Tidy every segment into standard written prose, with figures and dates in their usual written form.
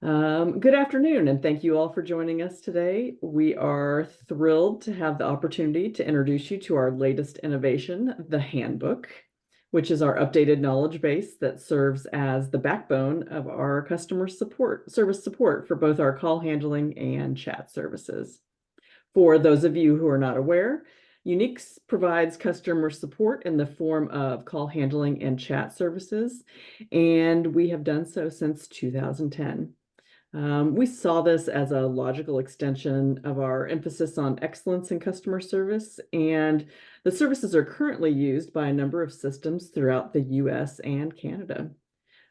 Good afternoon, and thank you all for joining us today. We are thrilled to have the opportunity to introduce you to our latest innovation, the Handbook, which is our updated knowledge base that serves as the backbone of our customer service support for both our call handling and chat services. For those of you who are not aware, Unix provides customer support in the form of call handling and chat services, and we have done so since 2010. We saw this as a logical extension of our emphasis on excellence in customer service, and the services are currently used by a number of systems throughout the US and Canada.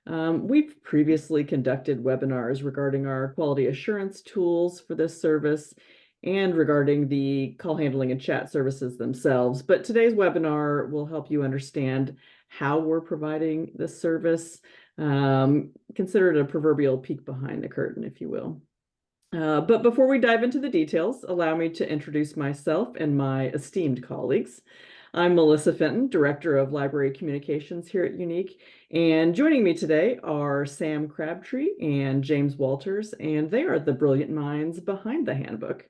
We've previously conducted webinars regarding our quality assurance tools for this service and regarding the call handling and chat services themselves, but today's webinar will help you understand how we're providing this service. Consider it a proverbial peek behind the curtain, if you will. But before we dive into the details, allow me to introduce myself and my esteemed colleagues. I'm Melissa Fenton, Director of Library Communications here at Unique, and joining me today are Sam Crabtree and James Walters, and they are the brilliant minds behind the handbook.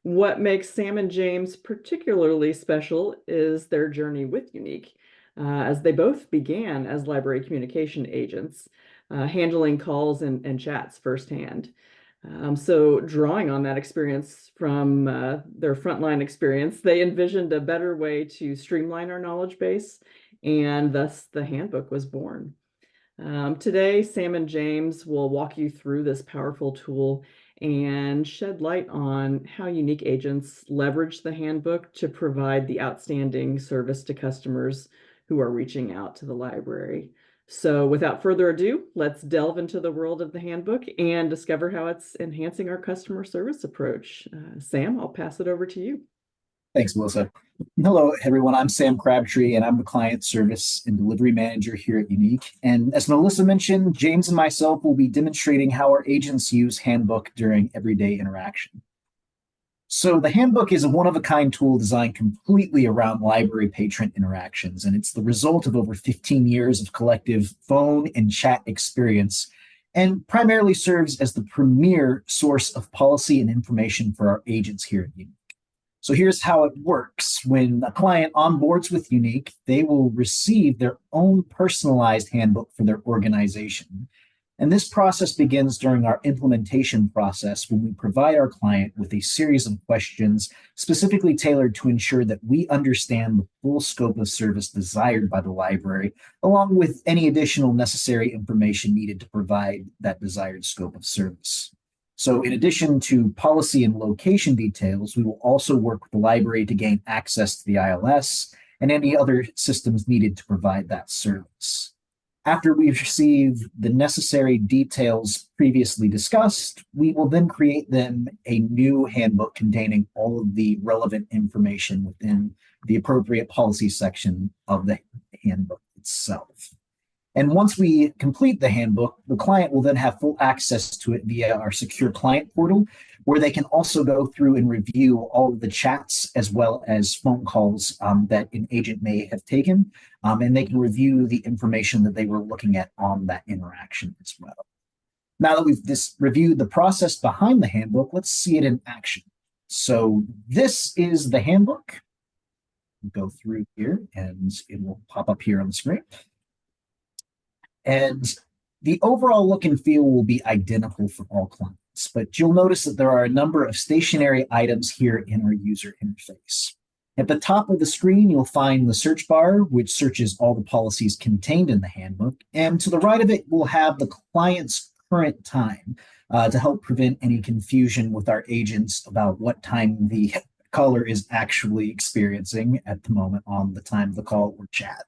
What makes Sam and James particularly special is their journey with Unique, as they both began as library communication agents, handling calls and chats firsthand. So drawing on that experience from their frontline experience, they envisioned a better way to streamline our knowledge base, and thus the handbook was born. Today, Sam and James will walk you through this powerful tool and shed light on how Unique agents leverage the handbook to provide the outstanding service to customers who are reaching out to the library. So without further ado, let's delve into the world of the handbook and discover how it's enhancing our customer service approach. Sam, I'll pass it over to you. Thanks, Melissa. Hello, everyone. I'm Sam Crabtree, and I'm the Client Service and Delivery Manager here at Unique. And as Melissa mentioned, James and myself will be demonstrating how our agents use Handbook during everyday interaction. So the Handbook is a one-of-a-kind tool designed completely around library patron interactions, and it's the result of over 15 years of collective phone and chat experience, and primarily serves as the premier source of policy and information for our agents here at Unique. So here's how it works. When a client onboards with Unique, they will receive their own personalized handbook for their organization. And this process begins during our implementation process when we provide our client with a series of questions specifically tailored to ensure that we understand the full scope of service desired by the library, along with any additional necessary information needed to provide that desired scope of service. So in addition to policy and location details, we will also work with the library to gain access to the ILS and any other systems needed to provide that service. After we've received the necessary details previously discussed, we will then create them a new handbook containing all of the relevant information within the appropriate policy section of the handbook itself. And once we complete the handbook, the client will then have full access to it via our secure client portal, where they can also go through and review all of the chats as well as phone calls that an agent may have taken, and they can review the information that they were looking at on that interaction as well. Now that we've reviewed the process behind the handbook, let's see it in action. So this is the handbook. We'll go through here and it will pop up here on the screen. And the overall look and feel will be identical for all clients, but you'll notice that there are a number of stationary items here in our user interface. At the top of the screen, you'll find the search bar, which searches all the policies contained in the handbook. And to the right of it, we'll have the client's current time to help prevent any confusion with our agents about what time the caller is actually experiencing at the moment on the time of the call or chat.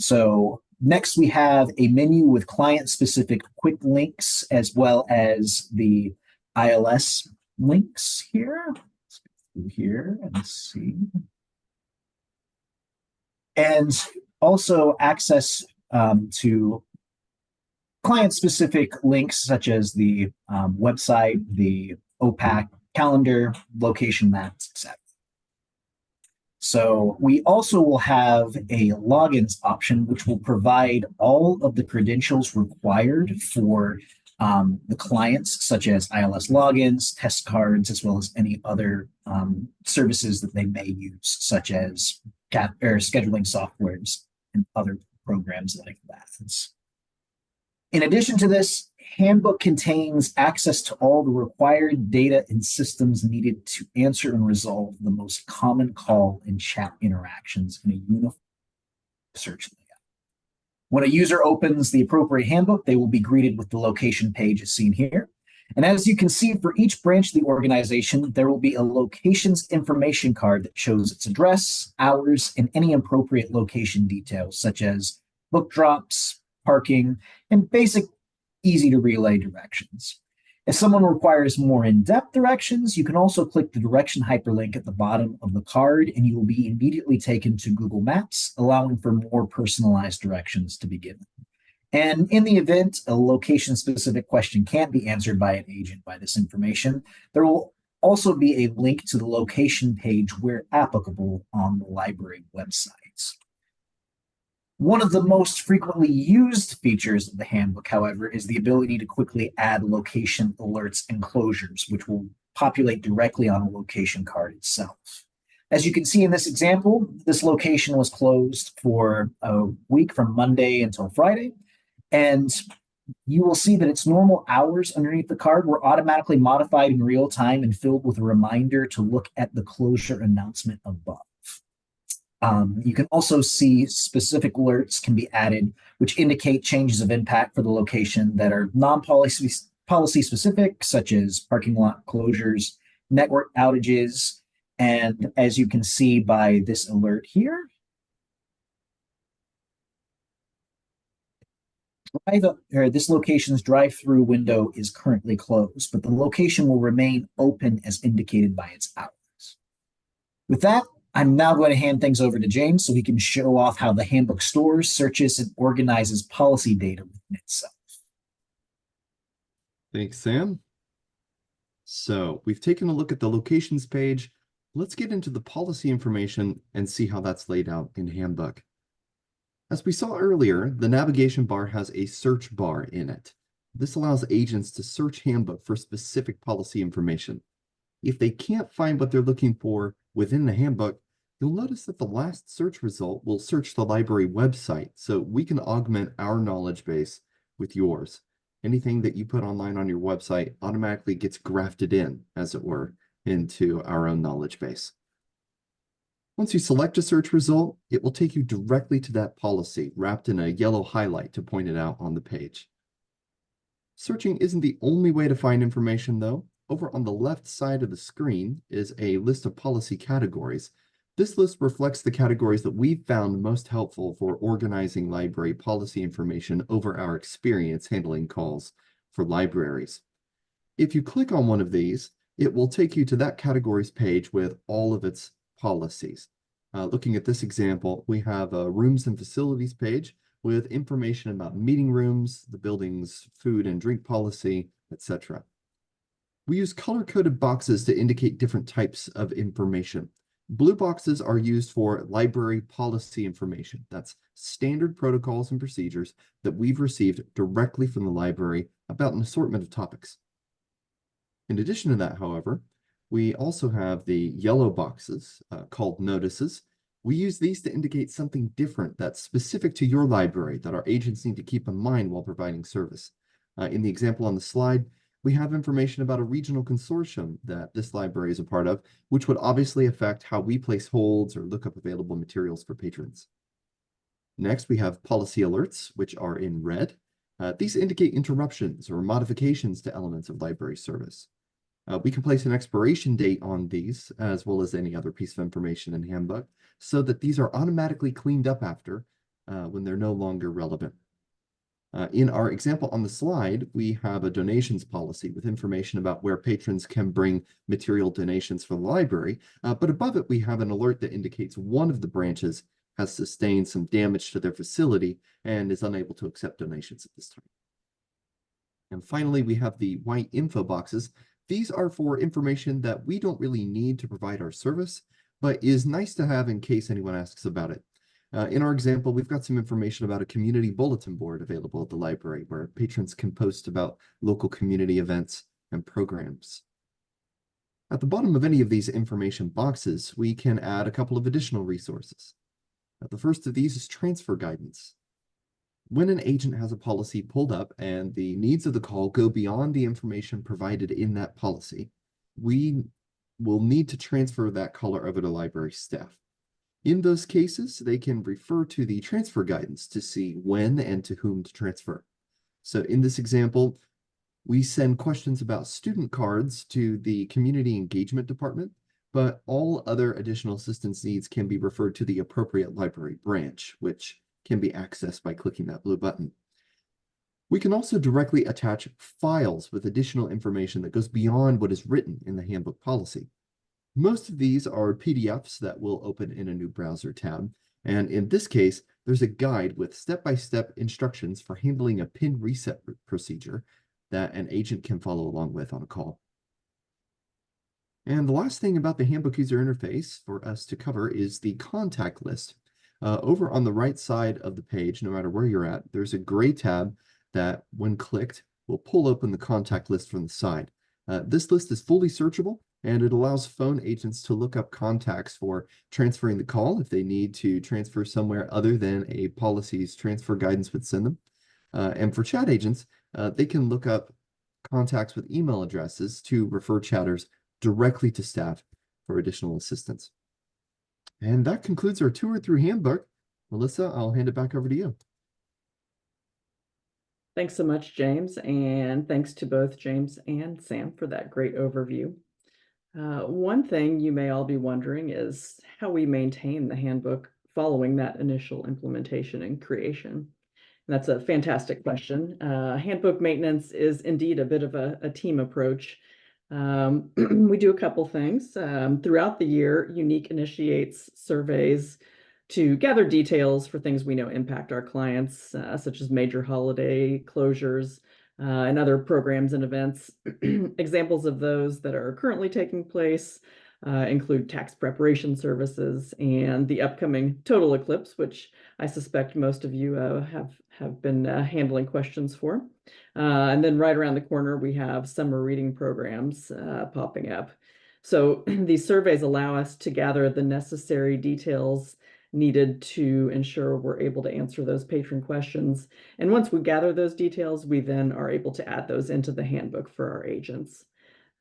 So next, we have a menu with client-specific quick links as well as the ILS links here. Let's go through here and see. And also access to client-specific links such as the website, the OPAC calendar, location maps, etc. So we also will have a logins option, which will provide all of the credentials required for the clients, such as ILS logins, test cards, as well as any other services that they may use, such as scheduling softwares and other programs like that. In addition to this, Handbook contains access to all the required data and systems needed to answer and resolve the most common call and chat interactions in a uniform search layout. When a user opens the appropriate handbook, they will be greeted with the location page as seen here. And as you can see, for each branch of the organization, there will be a locations information card that shows its address, hours, and any appropriate location details, such as book drops, parking, and basic easy to relay directions. If someone requires more in-depth directions, you can also click the direction hyperlink at the bottom of the card and you will be immediately taken to Google Maps, allowing for more personalized directions to be given. And in the event a location-specific question can't be answered by an agent by this information, there will also be a link to the location page where applicable on the library websites. One of the most frequently used features of the handbook, however, is the ability to quickly add location alerts and closures, which will populate directly on a location card itself. As you can see in this example, this location was closed for a week from Monday until Friday, and you will see that its normal hours underneath the card were automatically modified in real time and filled with a reminder to look at the closure announcement above. You can also see specific alerts can be added, which indicate changes of impact for the location that are non-policy specific, such as parking lot closures, network outages, and as you can see by this alert here, this location's drive-through window is currently closed, but the location will remain open as indicated by its hours. With that, I'm now going to hand things over to James so he can show off how the handbook stores, searches, and organizes policy data within itself. Thanks, Sam. So we've taken a look at the locations page. Let's get into the policy information and see how that's laid out in Handbook. As we saw earlier, the navigation bar has a search bar in it. This allows agents to search Handbook for specific policy information. If they can't find what they're looking for within the handbook, you'll notice that the last search result will search the library website, so we can augment our knowledge base with yours. Anything that you put online on your website automatically gets grafted in, as it were, into our own knowledge base. Once you select a search result, it will take you directly to that policy, wrapped in a yellow highlight to point it out on the page. Searching isn't the only way to find information, though. Over on the left side of the screen is a list of policy categories. This list reflects the categories that we've found most helpful for organizing library policy information over our experience handling calls for libraries. If you click on one of these, it will take you to that categories page with all of its policies. Looking at this example, we have a rooms and facilities page with information about meeting rooms, the building's food and drink policy, etc. We use color-coded boxes to indicate different types of information. Blue boxes are used for library policy information. That's standard protocols and procedures that we've received directly from the library about an assortment of topics. In addition to that, however, we also have the yellow boxes called notices. We use these to indicate something different that's specific to your library that our agents need to keep in mind while providing service. In the example on the slide, we have information about a regional consortium that this library is a part of, which would obviously affect how we place holds or look up available materials for patrons. Next, we have policy alerts, which are in red. These indicate interruptions or modifications to elements of library service. We can place an expiration date on these, as well as any other piece of information in Handbook, so that these are automatically cleaned up after when they're no longer relevant. In our example on the slide, we have a donations policy with information about where patrons can bring material donations for the library, but above it we have an alert that indicates one of the branches has sustained some damage to their facility and is unable to accept donations at this time. And finally, we have the white info boxes. These are for information that we don't really need to provide our service, but is nice to have in case anyone asks about it. In our example, we've got some information about a community bulletin board available at the library where patrons can post about local community events and programs. At the bottom of any of these information boxes, we can add a couple of additional resources. The first of these is transfer guidance. When an agent has a policy pulled up and the needs of the call go beyond the information provided in that policy, we will need to transfer that caller over to library staff. In those cases, they can refer to the transfer guidance to see when and to whom to transfer. So in this example, we send questions about student cards to the community engagement department, but all other additional assistance needs can be referred to the appropriate library branch, which can be accessed by clicking that blue button. We can also directly attach files with additional information that goes beyond what is written in the handbook policy. Most of these are PDFs that will open in a new browser tab, and in this case, there's a guide with step-by-step instructions for handling a PIN reset procedure that an agent can follow along with on a call. And the last thing about the handbook user interface for us to cover is the contact list. Over on the right side of the page, no matter where you're at, there's a gray tab that, when clicked, will pull open the contact list from the side. This list is fully searchable, and it allows phone agents to look up contacts for transferring the call if they need to transfer somewhere other than a policy's transfer guidance would send them. And for chat agents, they can look up contacts with email addresses to refer chatters directly to staff for additional assistance. And that concludes our tour through Handbook. Melissa, I'll hand it back over to you. Thanks so much, James, and thanks to both James and Sam for that great overview. One thing you may all be wondering is how we maintain the handbook following that initial implementation and creation. And that's a fantastic question. Handbook maintenance is indeed a bit of a team approach. We do a couple things. Throughout the year, Unique initiates surveys to gather details for things we know impact our clients, such as major holiday closures and other programs and events. Examples of those that are currently taking place include tax preparation services and the upcoming total eclipse, which I suspect most of you have been handling questions for. And then right around the corner, we have summer reading programs popping up. So these surveys allow us to gather the necessary details needed to ensure we're able to answer those patron questions. And once we gather those details, we then are able to add those into the handbook for our agents.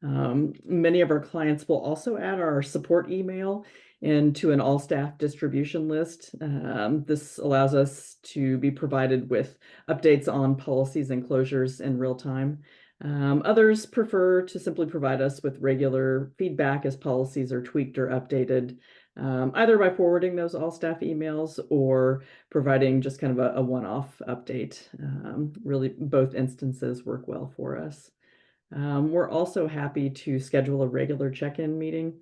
Many of our clients will also add our support email into an all staff distribution list. This allows us to be provided with updates on policies and closures in real time. Others prefer to simply provide us with regular feedback as policies are tweaked or updated, either by forwarding those all staff emails or providing just kind of a one-off update. Really, both instances work well for us. We're also happy to schedule a regular check-in meeting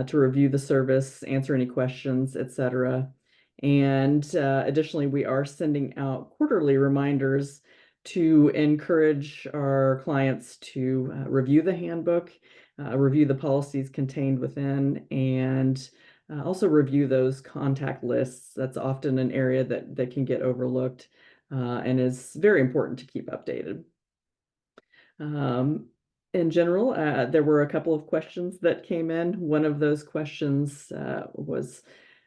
to review the service, answer any questions, etc. And additionally, we are sending out quarterly reminders to encourage our clients to review the handbook, review the policies contained within, and also review those contact lists. That's often an area that can get overlooked and is very important to keep updated. In general, there were a couple of questions that came in. One of those questions was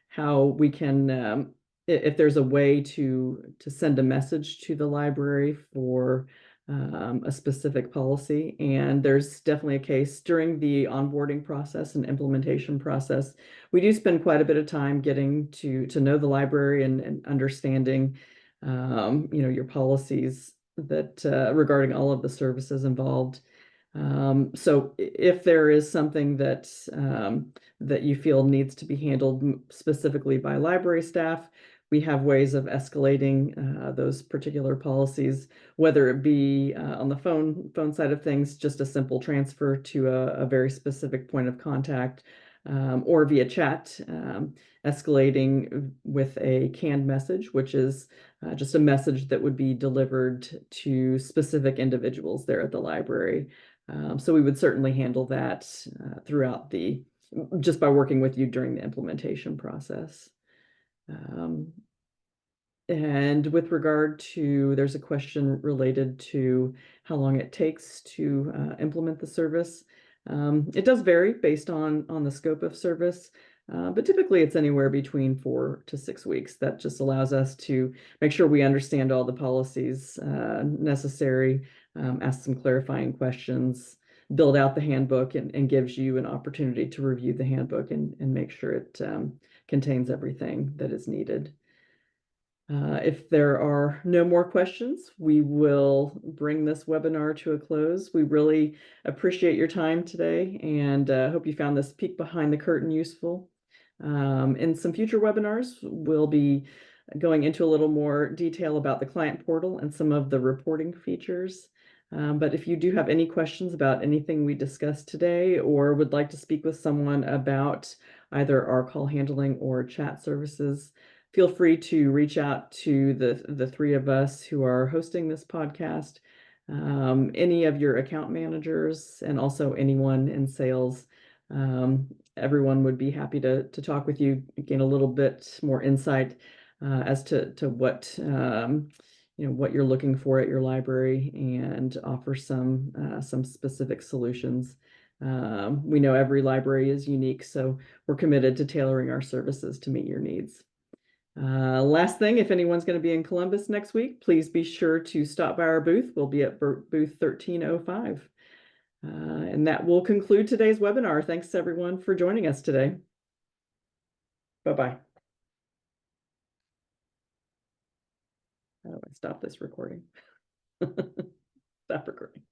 how we can, if there's a way to send a message to the library for a specific policy. And there's definitely a case during the onboarding process and implementation process. We do spend quite a bit of time getting to know the library and understanding, your policies that regarding all of the services involved. So if there is something that that you feel needs to be handled specifically by library staff, we have ways of escalating those particular policies, whether it be on the phone side of things, just a simple transfer to a very specific point of contact, or via chat, escalating with a canned message, which is just a message that would be delivered to specific individuals there at the library. So we would certainly handle that throughout just by working with you during the implementation process. And with regard to, there's a question related to how long it takes to implement the service. It does vary based on the scope of service, but typically it's anywhere between 4 to 6 weeks. That just allows us to make sure we understand all the policies necessary, ask some clarifying questions, build out the handbook, and gives you an opportunity to review the handbook and make sure it contains everything that is needed. If there are no more questions, we will bring this webinar to a close. We really appreciate your time today and hope you found this peek behind the curtain useful. In some future webinars, we'll be going into a little more detail about the client portal and some of the reporting features. But if you do have any questions about anything we discussed today or would like to speak with someone about either our call handling or chat services, feel free to reach out to the three of us who are hosting this podcast, any of your account managers, and also anyone in sales. Everyone would be happy to talk with you, gain a little bit more insight as to what what you're looking for at your library, and offer some specific solutions. We know every library is unique, so we're committed to tailoring our services to meet your needs. Last thing, if anyone's going to be in Columbus next week, please be sure to stop by our booth. We'll be at booth 1305. And that will conclude today's webinar. Thanks everyone for joining us today. Bye-bye. How do I stop this recording? Stop recording.